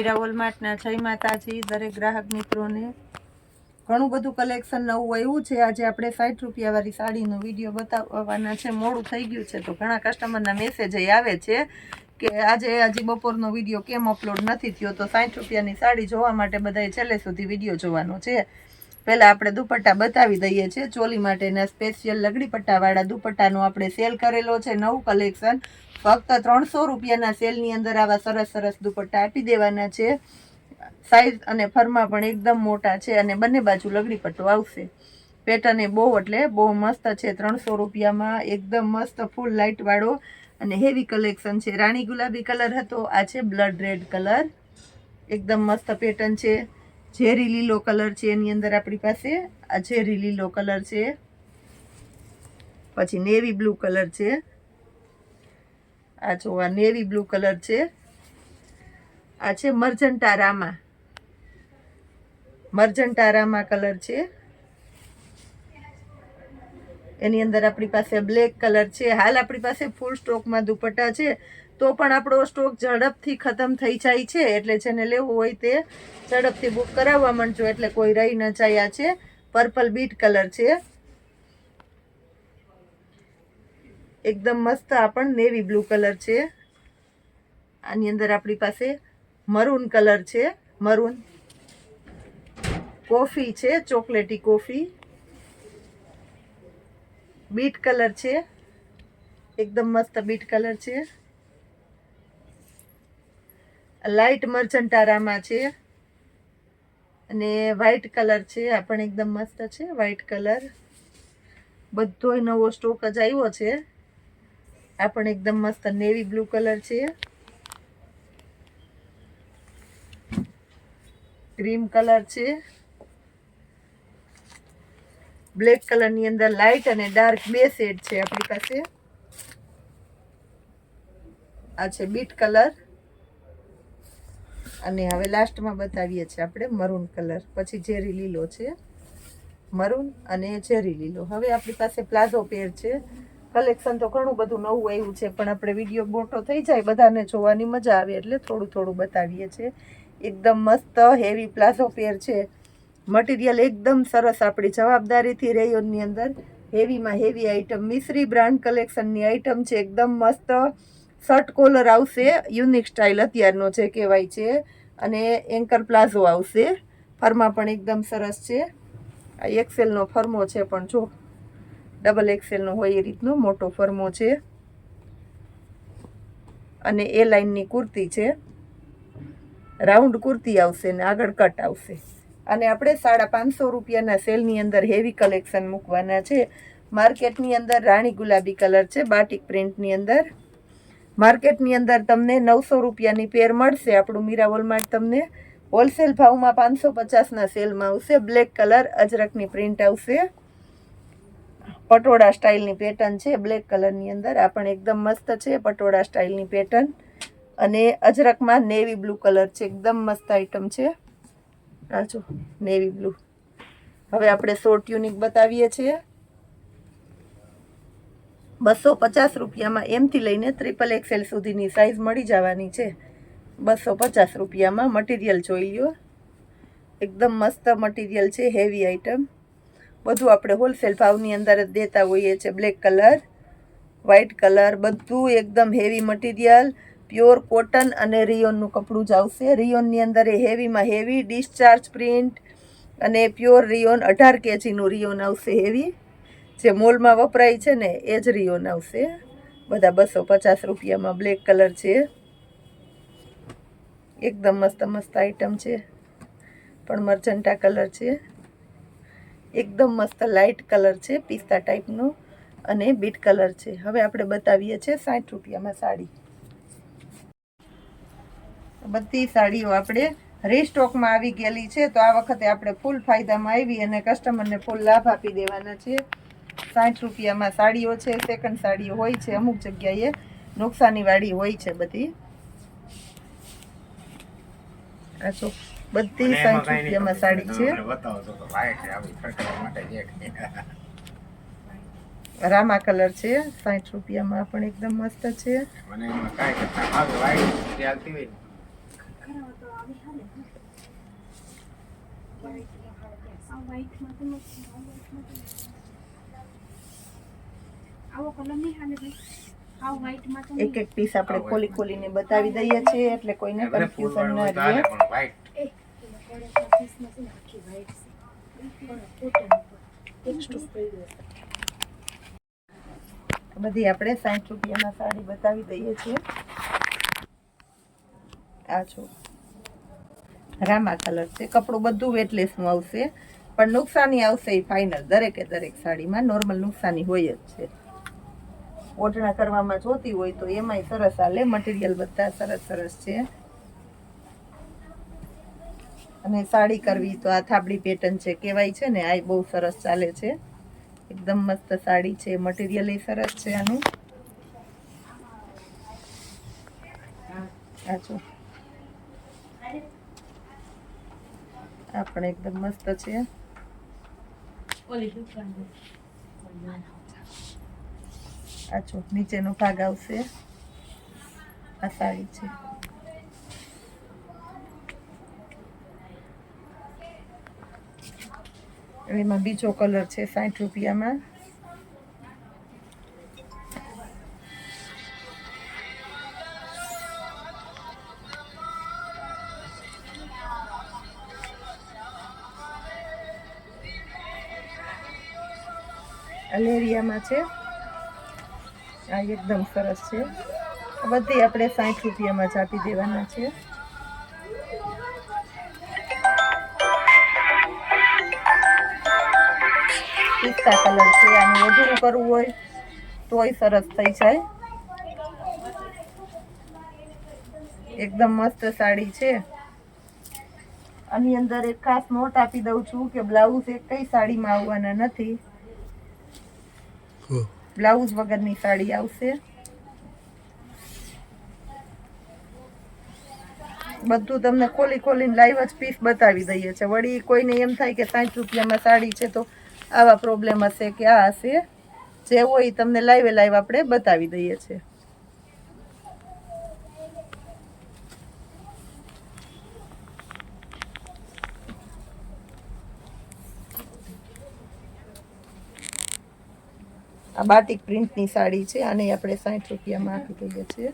મીરા વોલમાર્ટના જય માતાજી દરેક ગ્રાહક મિત્રોને। ઘણું બધું કલેક્શન નવું આવ્યું છે। આજે આપણે 60 રૂપિયા વાળી સાડીનો વિડીયો બતાવવાના છે। મોડું થઈ ગયું છે તો ઘણા કસ્ટમરના મેસેજ આવે છે કે આજે હજી બપોરનો વિડીયો કેમ અપલોડ નથી થયો। તો 60 રૂપિયાની સાડી જોવા માટે બધાએ છેલ્લે સુધી વિડીયો જોવાનો છે। પહેલાં આપણે દુપટ્ટા બતાવી દઈએ છીએ। ચોલી માટેના સ્પેશિયલ લગડી પટ્ટાવાળા દુપટ્ટાનો આપણે સેલ કરેલો છે નવું કલેક્શન। ફક્ત 300 રૂપિયાના સેલની અંદર આવા સરસ સરસ દુપટ્ટા આપી દેવાના છે। સાઈઝ અને ફરમાં પણ એકદમ મોટા છે અને બંને બાજુ લગડી પટ્ટો આવશે। પેટર્ન એ બહુ એટલે બહુ મસ્ત છે। 300 રૂપિયામાં એકદમ મસ્ત ફૂલ લાઇટ વાળો અને હેવી કલેક્શન છે। રાણી ગુલાબી કલર હતો, આ છે બ્લડ રેડ કલર, એકદમ મસ્ત પેટર્ન છે। ઝેરી લીલો કલર છે એની અંદર આપણી પાસે, આ ઝેરી લીલો કલર છે। પછી નેવી બ્લુ કલર છે, આ જો આ નેવી બ્લુ કલર છે। આ છે magenta Rama, magenta Rama colour છે। એની અંદર આપણી પાસે બ્લેક કલર છે। હાલ આપણી પાસે ફૂલ સ્ટોકમાં દુપટ્ટા છે તો પણ આપણો સ્ટોક ઝડપથી ખતમ થઈ જાય છે, એટલે જેને લેવું હોય તે ઝડપથી બુક કરાવવા માંડજો એટલે કોઈ રહી ન જાય। આ છે પર્પલ બીટ કલર છે, એકદમ મસ્ત। આ પણ નેવી બ્લુ કલર છે। આની અંદર આપણી પાસે મરૂન કલર છે, મરૂન કોફી છે, ચોકલેટી કોફી, બીટ કલર છે, એકદમ મસ્ત બીટ કલર છે। લાઇટ મર્જન્ટા રામા છે અને વ્હાઈટ કલર છે, આ પણ એકદમ મસ્ત છે વ્હાઈટ કલર। બધોય નવો સ્ટોક જ આવ્યો છે। આ પણ એકદમ મસ્ત નેવી બ્લુ કલર છે, ક્રીમ કલર છે, બ્લેક કલરની અંદર લાઇટ અને ડાર્ક બે શેડ છે આપણી પાસે। આ છે બીટ કલર અને હવે લાસ્ટમાં બતાવીએ છીએ આપણે મરૂન કલર, પછી ઝેરી લીલો છે, મરૂન અને ઝેરી લીલો। હવે આપણી પાસે પ્લાઝો પેર છે। કલેક્શન તો ઘણું બધું નવું આવ્યું છે પણ આપણે વિડીયો મોટો થઈ જાય બધાને જોવાની મજા આવે એટલે થોડું થોડું બતાવીએ છીએ। એકદમ મસ્ત હેવી પ્લાઝો પેર છે। મટીરિયલ એકદમ સરસ, આપણી જવાબદારીથી રેયોનની અંદર હેવીમાં heavy item, Mishri brand કલેક્શનની item છે। એકદમ મસ્ત શર્ટ કોલર આવશે, યુનિક સ્ટાઇલ અત્યારનો જે કહેવાય છે, અને એન્કર પ્લાઝો આવશે। ફરમાં પણ એકદમ સરસ છે। આ એક્સેલનો ફરમો છે પણ જો ડબલ એક્સેલનો હોય એ રીતનો મોટો ફરમો છે અને એ લાઇનની કુર્તી છે, રાઉન્ડ કુર્તી આવશે ને આગળ કટ આવશે। અને આપણે 550 રૂપિયાના સેલની અંદર હેવી કલેક્શન મૂકવાના છે। માર્કેટની અંદર રાણી ગુલાબી કલર છે બાટિક પ્રિન્ટની અંદર। માર્કેટની અંદર તમને 900 રૂપિયાની પેર મળશે, આપણું મીરા વોલમાર્ટ તમને હોલસેલ ભાવમાં 550ના સેલમાં આવશે। બ્લેક કલર અજરકની પ્રિન્ટ આવશે, પટોળા સ્ટાઇલની પેટર્ન છે બ્લેક કલરની અંદર। આ પણ એકદમ મસ્ત છે પટોળા સ્ટાઇલની પેટર્ન અને અજરકમાં નેવી બ્લુ કલર છે, એકદમ મસ્ત આઈટમ છે। આ જો નેવી બ્લુ। હવે આપણે શોર્ટ યુનિક બતાવીએ છીએ। 250 રૂપિયામાં એમથી લઈને ટ્રિપલ એક્સેલ સુધીની સાઇઝ મળી જવાની છે। 250 રૂપિયામાં મટીરિયલ જોઈ લ્યો, એકદમ મસ્ત મટીરિયલ છે, હેવી આઈટમ। બધું આપણે હોલસેલ ભાવની અંદર જ દેતા હોઈએ છીએ। બ્લેક કલર, વ્હાઈટ કલર, બધું એકદમ હેવી મટીરિયલ, પ્યોર કોટન અને રિયોનનું કપડું જ આવશે। રિયોનની અંદર એ હેવીમાં હેવી ડિસ્ચાર્જ પ્રિન્ટ અને પ્યોર રિયોન 18 kgનું રિયોન આવશે હેવી, જે મોલમાં વપરાય છે ને એ જ રિયોન આવશે। બધા 250 રૂપિયામાં બ્લેક કલર છે, એકદમ મસ્ત મસ્ત આઈટમ છે। પણ મર્જન્ટા કલર છે, એકદમ મસ્ત લાઇટ કલર છે પિસ્તા ટાઈપનો અને બીટ કલર છે। હવે આપણે બતાવીએ છીએ 60 રૂપિયામાં સાડી। બધી સાડીઓ આપણે રીસ્ટોકમાં આવી ગયેલી છે તો આ વખતે આપણે ફૂલ ફાયદામાં આવી અને કસ્ટમરને ફૂલ લાભ આપી દેવાના છે। 60 રૂપિયામાં સાડીઓ છે, સેકન્ડ સાડીઓ હોય છે, અમુક જગ્યાએ નુકસાનીવાળી હોય છે બધી। આ જો બધી 60 રૂપિયામાં સાડી છે। રામા કલર છે 60 રૂપિયામાં પણ એકદમ મસ્ત છે। એક એક પીસ આપણે ખોલી ખોલીને બતાવી દઈએ છીએ એટલે કોઈને કન્ફ્યુઝન ન રહે. બધી આપણે 60 રૂપિયામાં સાડી બતાવી દઈએ છીએ. આ જો રામા કલર છે, કપડું બધું વેટલેસનું આવશે, પણ નુકસાની આવશે એ ફાઇનલ. દરેકે દરેક સાડીમાં નોર્મલ નુકસાની હોય જ છે. ઓઢણા કરવામાં જોતી હોય તો એમાંય સરસ હાલે. મટીરિયલ બધા સરસ સરસ છે. અને સાડી કરવી તો આ થાબડી પેટર્ન છે કહેવાય છે ને, આ બહુ સરસ ચાલે છે. એકદમ મસ્ત સાડી છે, મટીરિયલ એ સરસ છે આનું. આ જો આ પણ એકદમ મસ્ત છે. આ જો નીચેનો ભાગ આવશે. આ સાડી છે. એમાં બીજો કલર છે 60 રૂપિયામાં. અલેરિયામાં છે. આ એકદમ સરસ છે. બધી આપણે 60 રૂપિયામાં જ આપી દેવાના છે. પિસ્તા કલર છે. આનું વધુ કરવું હોય તોય સરસ થઈ જાય. એકદમ મસ્ત સાડી છે. આની અંદર એક ખાસ નોટ આપી દઉં છું કે બ્લાઉઝ એક કઈ સાડીમાં આવવાના નથી. બ્લાઉઝ વગરની સાડી આવશે. બધું તમને ખોલી ખોલીને લાઈવ જ પીસ બતાવી દઈએ છે. વળી કોઈને એમ થાય કે 60 રૂપિયામાં સાડી છે તો આવા પ્રોબ્લેમ હશે કે આ હશે. જે હોય તમને લાઈવે લાઈવ આપણે બતાવી દઈએ છીએ. આ બાટિક પ્રિન્ટની સાડી છે. આને આપણે 60 રૂપિયામાં આપી દઈએ છીએ.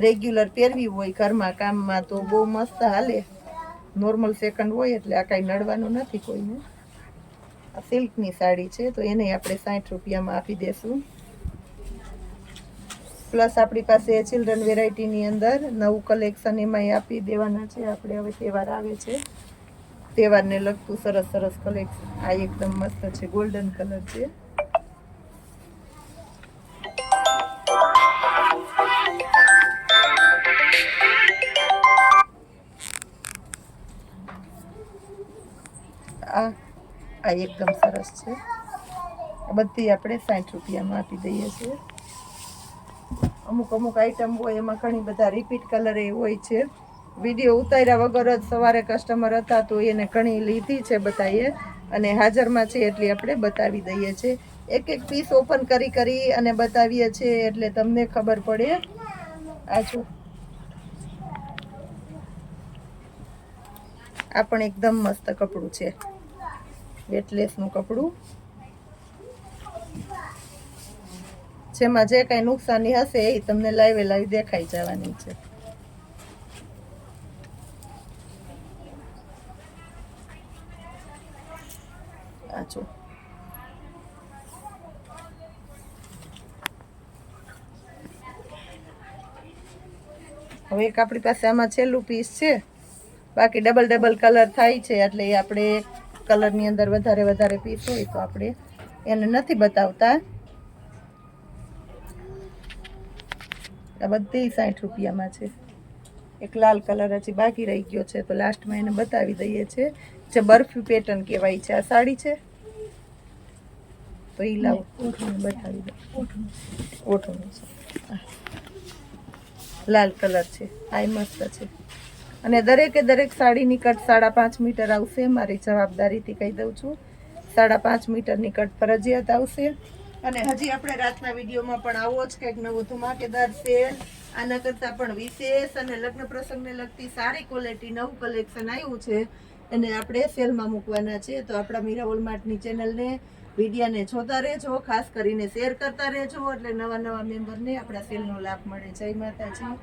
રેગ્યુલર પહેરવી હોય ઘરમાં કામમાં તો બહુ મસ્ત હાલે. નોર્મલ સેકન્ડ હોય એટલે આ કાંઈ નડવાનું નથી કોઈને. આ સિલ્કની સાડી છે તો એને આપણે 60 રૂપિયામાં આપી દેશું. પ્લસ આપણી પાસે ચિલ્ડ્રન વેરાયટીની અંદર નવું કલેક્શન એમાંય આપી દેવાના છે આપણે. હવે તહેવાર આવે છે, તહેવારને લગતું સરસ સરસ કલેક્શન. આ એકદમ મસ્ત છે, ગોલ્ડન કલર છે. આ એકદમ સરસ છે. બધી આપણે 60 રૂપિયામાં આપી દઈએ છીએ. અમુક અમુક આઈટમ હોય એમાં ઘણી બધા રિપીટ કલર એ હોય છે. વિડીયો ઉતાર્યા વગર જ સવારે કસ્ટમર હતા તો એને ઘણી લીધી છે બતાવીએ, અને હાજરમાં છે એટલે આપણે બતાવી દઈએ છીએ. એક એક પીસ ઓપન કરી અને બતાવીએ છીએ એટલે તમને ખબર પડે. આ જો આ પણ એકદમ મસ્ત કપડું છે, વેટલેસનું કપડું. જેમાં જે કાંઈ નુકસાની હશે એ તમને લાઈવે લાઈવ દેખાઈ જવાની છે. આ જો હવે એક આપણી પાસે આમાં છેલ્લું પીસ છે. બાકી ડબલ ડબલ કલર થાય છે એટલે આપણે કલરની અંદર વધારે વધારે પીસ હોય તો આપણે એને નથી બતાવતા. આ બધી 60 રૂપિયામાં છે. એક લાલ કલર હજી બાકી રહી ગયો છે તો લાસ્ટમાં એને બતાવી દઈએ છીએ. જે બરફી પેટર્ન કહેવાય છે. આ સાડી છે તો એ લાવો બતાવી દો. ઓઠું છે, લાલ કલર છે. આ મસ્ત છે. અને દરેકે દરેક સાડીની કટ 5.5 મીટર આવશે. મારી જવાબદારીથી કહી દઉં છું, 5.5 મીટરની કટ ફરજિયાત આવશે. અને હજી આપણે રાતના વિડીયોમાં પણ આવો જ કંઈક નવો ધમાકેદાર સેલ, આના કરતાં પણ વિશેષ અને લગ્ન પ્રસંગને લગતી સારી ક્વોલિટી નવું કલેક્શન આવ્યું છે અને આપણે સેલમાં મૂકવાના છે. તો આપણા મીરા વોલમાર્ટની ચેનલને વિડીયાને જોતા રહેજો, ખાસ કરીને શેર કરતા રહેજો એટલે નવા નવા મેમ્બરને આપણા સેલનો લાભ મળે. જય માતાજી.